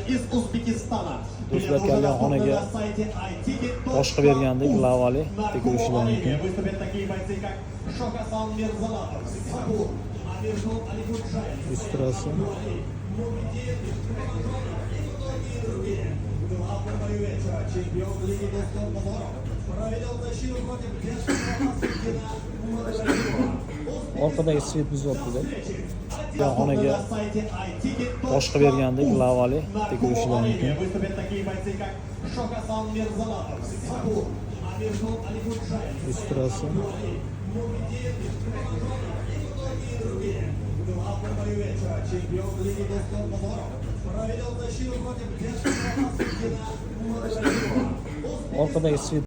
из Узбекистана. Do'stlar, kallanxonaga boshqa bergandek lavali tekirishlari mumkin. Выступят такие бойцы, как Шокасан Мирзалатов, Сабур, Амиржон Аликуджаев, Люстрация. В главном бою вечера чемпион Лиги Доступных провел защиту против Гена Orqadagi svet buzyapti-da. Kallanxonaga boshqa bergandek lavali tekirishlari mumkin. Выступят такие бойцы, как Шокасан Мирзалатов, Сабур, Амиржон Аликуджаев, Люстрация. В главном бою вечера чемпион Лиги Доступных провел защиту против Гена Orqadagi svet